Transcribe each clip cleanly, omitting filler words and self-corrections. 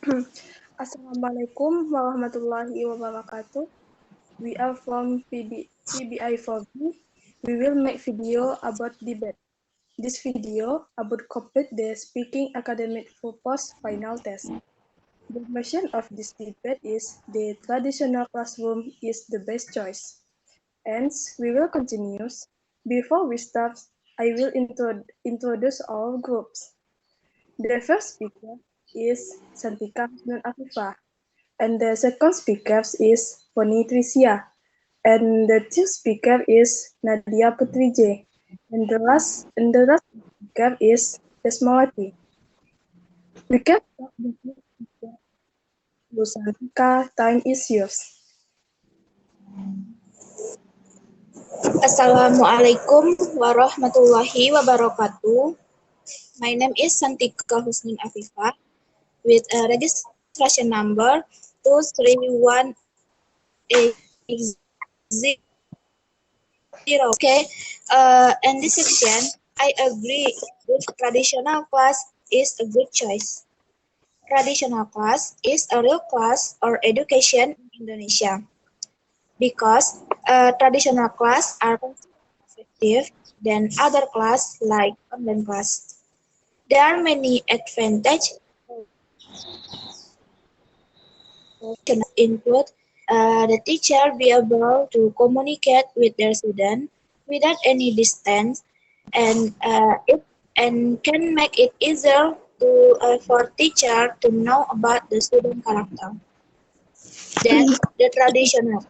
Assalamualaikum warahmatullahi wabarakatuh. We are from PBI4B. We will make video about debate. This video about complete the speaking academic for post-final test. The mission of this debate is the traditional classroom is the best choice. Hence, we will continue. Before we start, I will introduce our groups. The first speaker is Santika Husnul Afifah. And the second speaker is Poni Tricia. And the third speaker is Nadia Putri J. And the last speaker is Desmawati. We can start the first speaker. Lusantika, time is yours. Assalamualaikum warahmatullahi wabarakatuh. My name is Santika Husnul Afifah with a registration number 23180. Okay, in this section, I agree with traditional class is a good choice. Traditional class is a real class or education in Indonesia because traditional class are effective than other class like online class. There are many advantages can include the teacher be able to communicate with their student without any distance and and can make it easier to for teacher to know about the student character. Then the traditional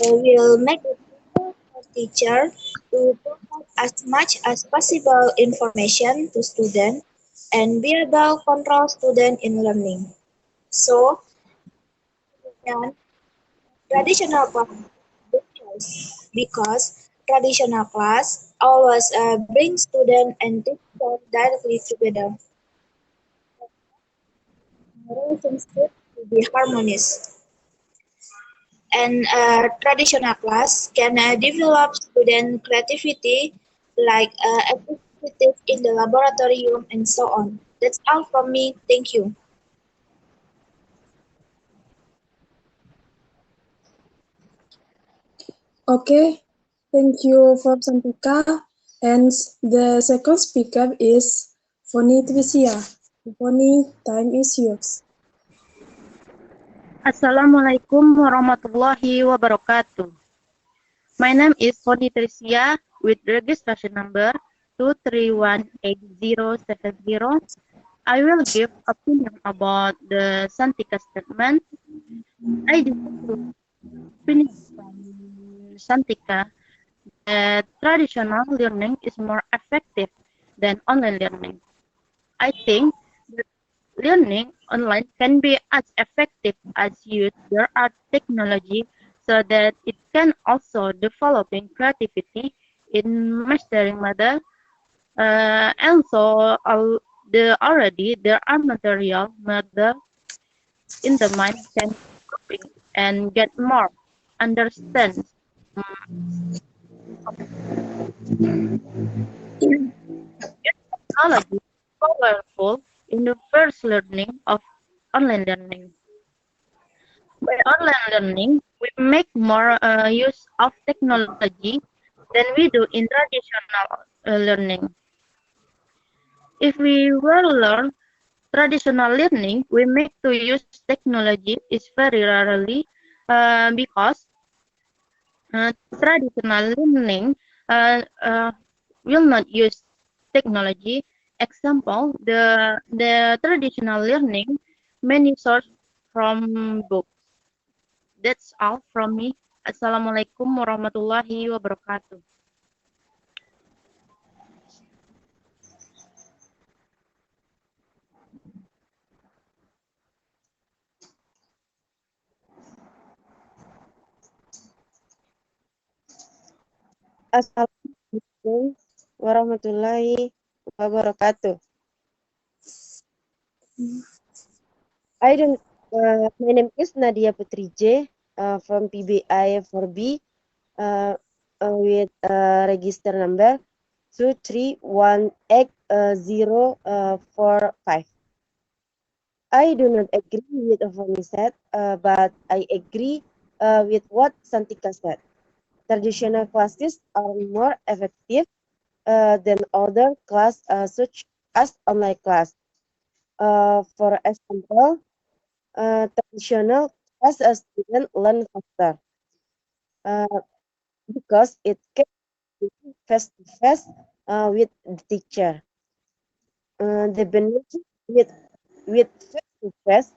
will make it easier for teacher to provide as much as possible information to student and be able to control student in learning. So, and traditional class is a good choice because traditional class always bring student and teacher directly together. Relationship will be harmonious. And traditional class can develop student creativity like activities in the laboratory and so on. That's all from me. Thank you. Okay, thank you for Santika. And the second speaker is Poni Tricia. Poni, time is yours. Assalamualaikum warahmatullahi wabarakatuh. My name is Poni Tricia with registration number 2318070. I will give opinion about the Santika statement. I disagree opinion from Santika that traditional learning is more effective than online learning. I think that learning online can be as effective as use their art technology so that it can also developing creativity in mastering matter. And so already there are material matter in the mind can coping and get more understand. Technology is powerful in the first learning of online learning. By online learning, we make more use of technology than we do in traditional learning. If we will learn traditional learning, we make to use technology is very rarely because traditional learning will not use technology. Example, the traditional learning many source from books. That's all from me. Assalamualaikum warahmatullahi wabarakatuh. Assalamualaikum warahmatullahi wabarakatuh. My name is Nadia Putri J from PBI 4B with register number 2318045. I do not agree with what he said, but I agree with what Santika said. Traditional classes are more effective than other class such as online class. For example, traditional class a student learn faster uh, because it can be face to face with the teacher. The benefit with face to face,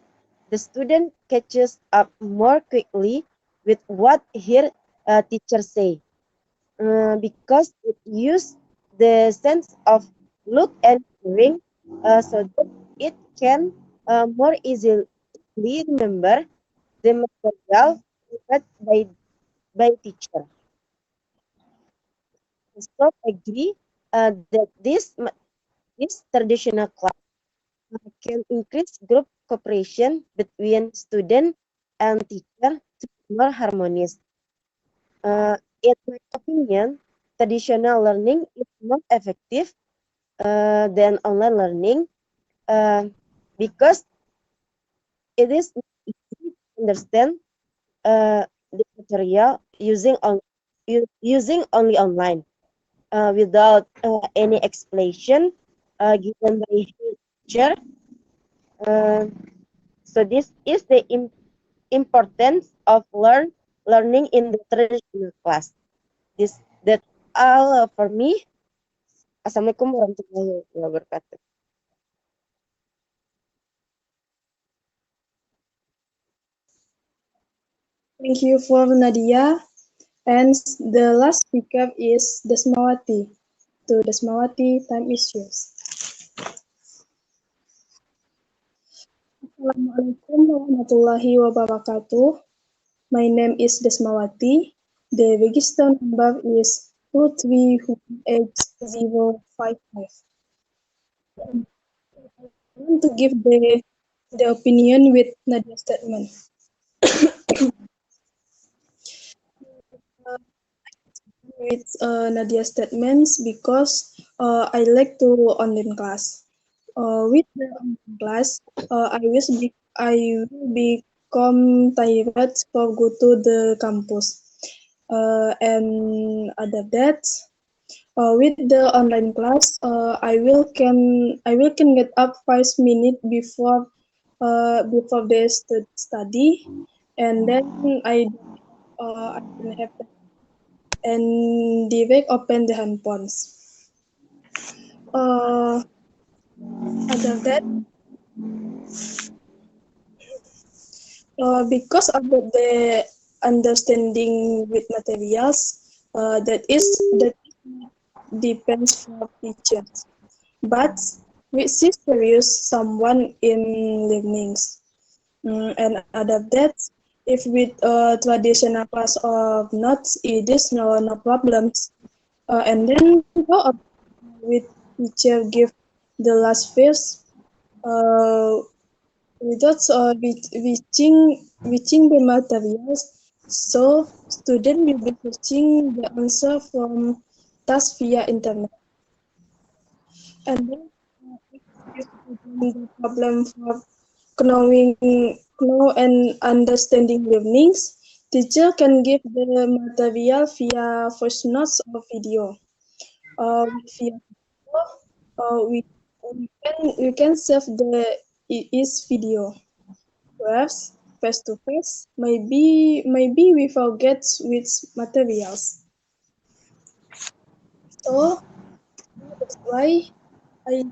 the student catches up more quickly with what her teacher say because it use the sense of look and hearing so that it can more easily remember the material taught by teacher. So agree that this traditional class can increase group cooperation between student and teacher to be more harmonious. In my opinion, traditional learning is more effective than online learning uh, because it is easy to understand the material using only online without any explanation given by teacher. Uh, so this is the importance of learning in the traditional class. This that all for me. Assalamualaikum warahmatullahi wabarakatuh. Thank you for Nadia. And the last speaker is Desmawati. To Desmawati, time is yours. Assalamualaikum warahmatullahi wabarakatuh. My name is Desmawati. The register number is 2318055. I want to give the opinion with Nadia's statement. With Nadia's statements because I like to online class. With the online class, I will become tired for go to the campus. And other that, with the online class, I will can get up 5 minutes before the study, and then I don't have and direct open the handphones. Other that, because of the understanding with materials, that depends for teachers. But we see serious someone in learnings. And other that, if with traditional class of notes, it is no problems. And then go up with teacher give the last verse without reaching the materials. So student will be searching the answer from task via internet. And then if the problem for knowing know and understanding learnings, teacher can give the material via voice notes or video. Via video, we can save the is video. Perhaps face to face, maybe we forget which materials. So that's why I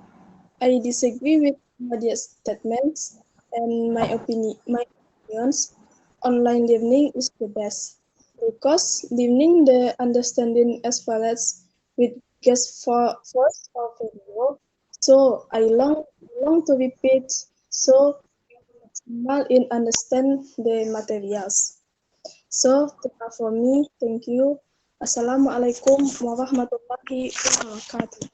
I disagree with Nadia's statements and my opinions. Online learning is the best because learning the understanding as well as with guest for first or video. So I long to repeat so maximal in understand the materials. So that's for me. Thank you. Assalamualaikum warahmatullahi wabarakatuh.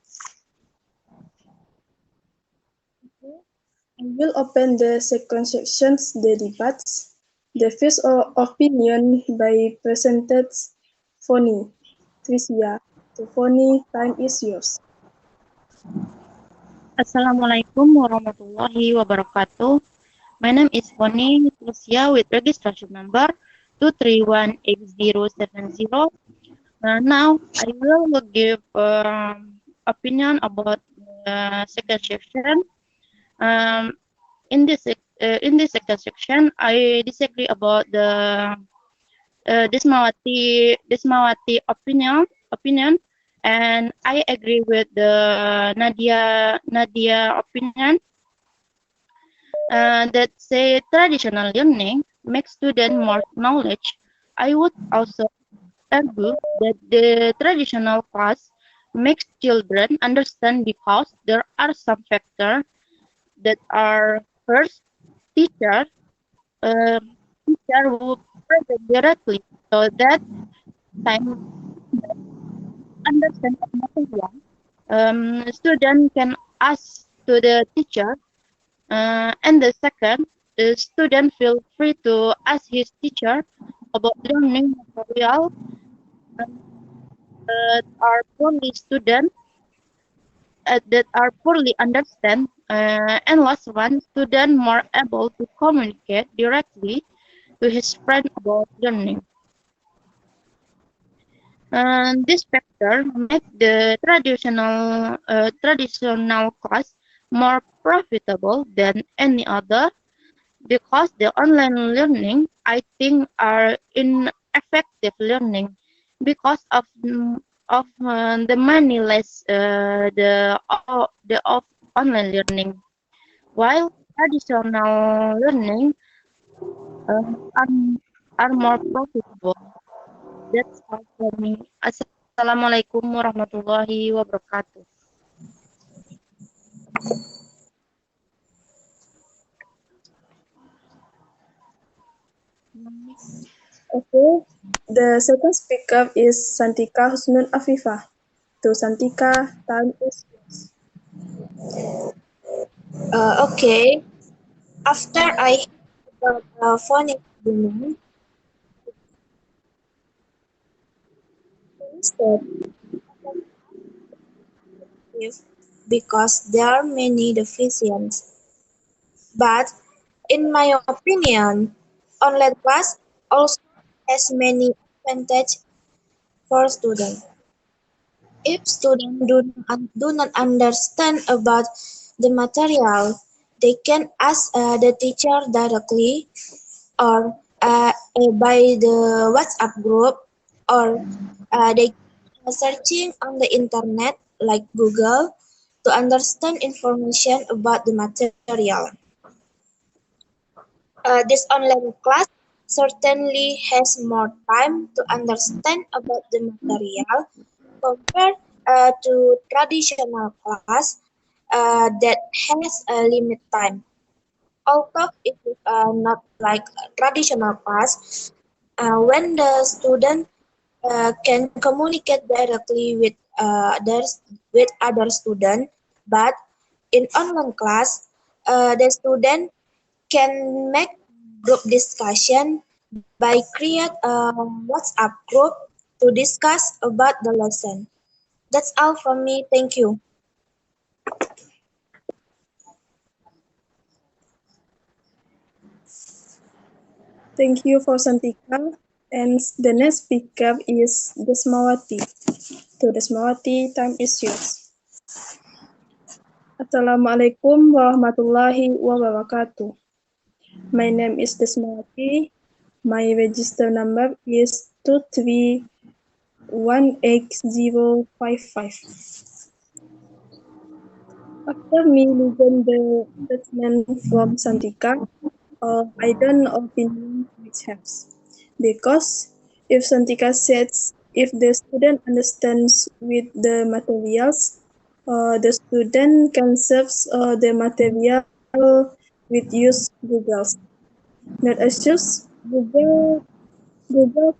I will open the second section, the debates. The first opinion by presented Foni. Tricia, the Foni, time is yours. Assalamualaikum warahmatullahi wabarakatuh. My name is Foni Lucia with registration number 2318070. Now I will give opinion about the second section. Um, in this second section, I disagree about the Desmawati opinion, and I agree with the Nadia opinion that say traditional learning makes students more knowledge. I would also argue that the traditional class makes children understand because there are some factors that are first teacher uh, teacher who present directly so that time understand the material. Student can ask to the teacher, and the second, the student feel free to ask his teacher about learning material are poorly student that are poorly understand. And last one, student more able to communicate directly to his friend about learning. And this factor make the traditional class more profitable than any other because the online learning I think are ineffective learning because of the money less the of online learning while traditional learning uh, are, are more profitable. That's all for me. Assalamualaikum warahmatullahi wabarakatuh. Okay, the second speaker is Santika Husnul Afifah. To Santika, time is yours. Okay. After I heard about phonics demand, instead if because there are many deficiencies. But in my opinion, online class also has many advantages for students. If students do not understand about the material, they can ask the teacher directly or by the WhatsApp group or they searching on the internet like Google to understand information about the material. This online class certainly has more time to understand about the material compared to traditional class that has a limit time. Although it is not like a traditional class, when the student can communicate directly with other student, but in online class, the student can make group discussion by create a WhatsApp group to discuss about the lesson. That's all from me. Thank you. Thank you for Santika. And the next speaker is Desmawati. To Desmawati, time is yours. Assalamualaikum warahmatullahi wabarakatuh. My name is Desmawati. My register number is 2318055. After me listen the statement from Santika, I don't opinion which helps. Because if Santika says if the student understands with the materials, the student can search the material with use Google. Not assume Google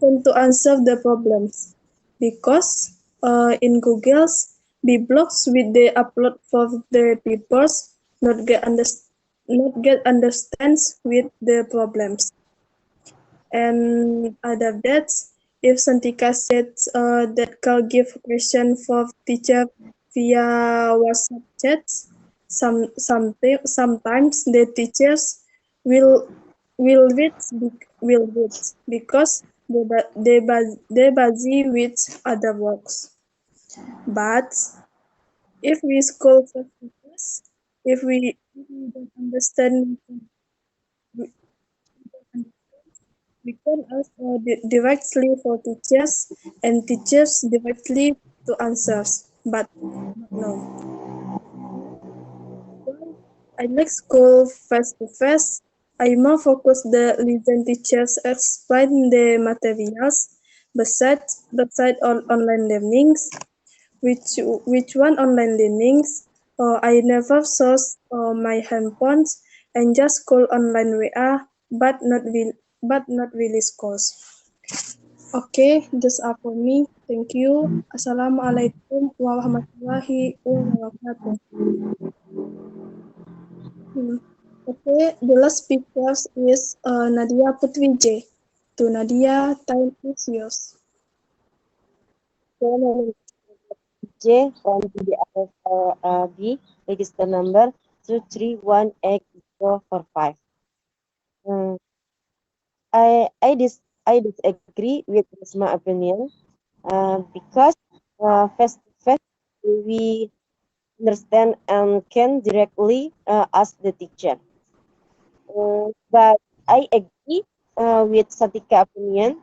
tend to answer the problems because in Google's be blogs with the upload for the people's not get understands with the problems. And other that if Santika said that can give question for teacher via WhatsApp chats, sometimes the teachers will read because they busy with other works. But if we scroll first, if we don't understand, we can ask directly for teachers and teachers directly to answers. But no. I like school face to face. I more focus the listen teachers explain the materials beside on online learnings. Which one online learnings? I never source my handphones and just call online WA, but not really scores. Okay, that's all for me. Thank you. Assalamualaikum warahmatullahi wabarakatuh. Okay, the last speaker is Nadia Putri J. To Nadia, time is yours. J from PDIFB, register number 2318045. I disagree with my opinion because face to face we understand and can directly ask the teacher. But I agree with Satika opinion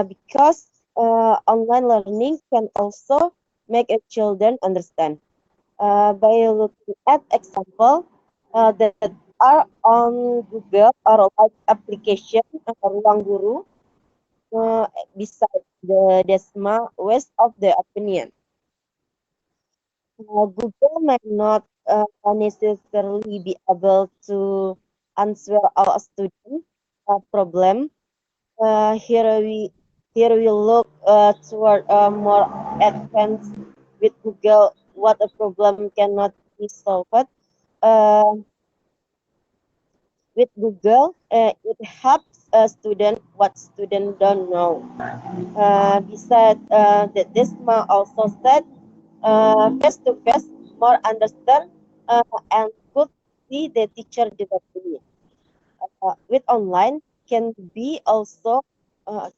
because online learning can also make a children understand by looking at example that are on Google or like application Ruang Guru beside the Desma West of the opinion. Google might not necessarily be able to answer all student problem. Here we look toward more advanced with Google. What a problem cannot be solved. With Google, it helps a student what student don't know. Besides, that Desma also said face to face more understand and could see the teacher directly. With online can be also. For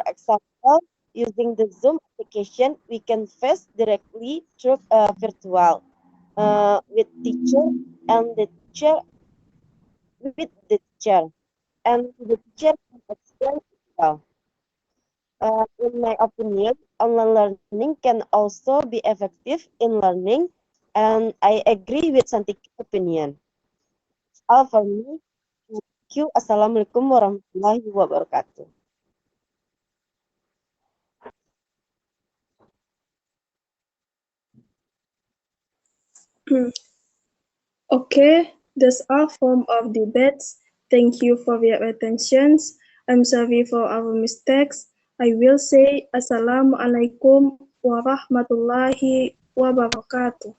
example, using the Zoom application, we can face directly through virtual with teacher and the teacher with the teacher and the teacher can explain as well. In my opinion, online learning can also be effective in learning, and I agree with Santik's opinion. All for me. Thank you. Assalamualaikum warahmatullahi wabarakatuh. Okay, that's all form of debates. Thank you for your attention. I'm sorry for our mistakes. I will say Assalamualaikum warahmatullahi wabarakatuh.